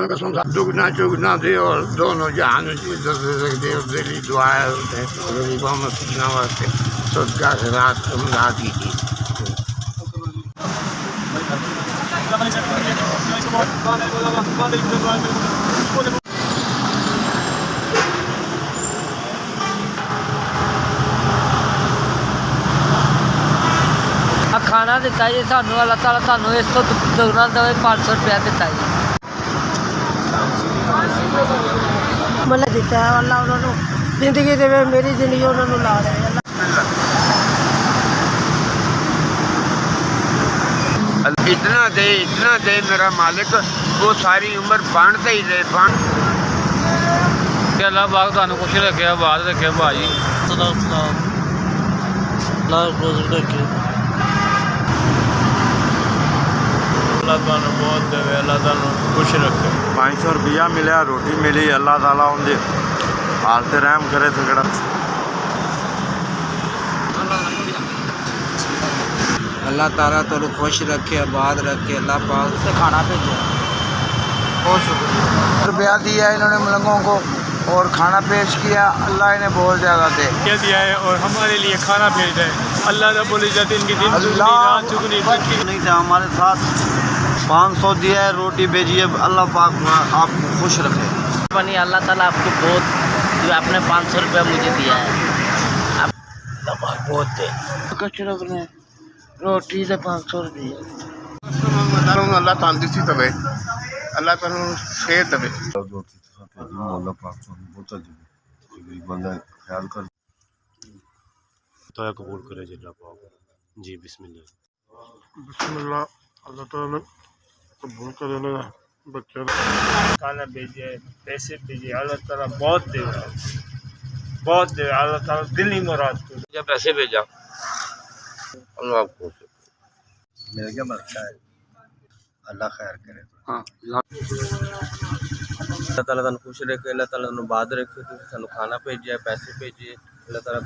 قسم سے دگنا چگنا دے اور دونوں جہان کی عزت دے اور دلی دعائیں غریبوں میں سکھنا واسطے صدقہ خیرات امداد کیجیے. کھانا دیتا جی سانوں اللہ تعالیٰ تمہیں اس کو دگنا دے 500 روپیہ دیتا جی. مطلب دیتا ہے اللہ انہوں نے زندگی دے میری زندگی انہوں نے لا دے. اتنا دے میرا مالک وہ ساری عمر بانٹتا ہی دے. کہ اللہ پاک تمہیں خوش رکھے آباد رکھے بھائی. اللہ تعالیٰ بہت دے اللہ تعالیٰ خوش رکھے. 500 روپیہ ملیا روٹی ملی اللہ تعالیٰ ان کے حالت رحم کرے تھکڑا. اللہ تعالیٰ تو خوش رکھے آباد رکھے. اللہ پاک سے کھانا بھیجا بہت شکریہ. روپیہ دیا انہوں نے ملنگوں کو اور کھانا پیش کیا. اللہ انہیں بہت زیادہ دے دیا ہے اور ہمارے لیے کھانا بھیجا ہے. اللہ رب العزت ان کی دن دگنی رات چگنی نہیں تھا ہمارے ساتھ 500 دیا ہے روٹی بھیجیے. اللہ پاک آپ کو خوش رکھے. بنی اللہ تعالیٰ آپ کو بہت جو آپ نے 500 روپیہ مجھے دیا ہے آپ بہت دے. کچھ رکھ رہے ہیں روٹی سے 500 روپیہ. اللہ تندرستی دے اللہ تعالیٰ صحت دے. خیال کر قبول کرے جی اللہ پاک. جی بسم اللہ. بسم اللہ. اللہ تعالیٰ قبول کرے لگا بچہ کھانا بھیجے پیسے بھیجے. اللہ تعالیٰ بہت دے بہت دے. اللہ تعالیٰ دل ہی مراد کو جب پیسے بھیجا اللہ آپ کو میرے کیا مرتا ہے. اللہ خیر کرے. اللہ تعالیٰ تمہیں خوش رکھے. اللہ تعالیٰ تمہیں آباد رکھے. تمہیں کھانا بھیجا پیسے بھیجے. اللہ تعالیٰ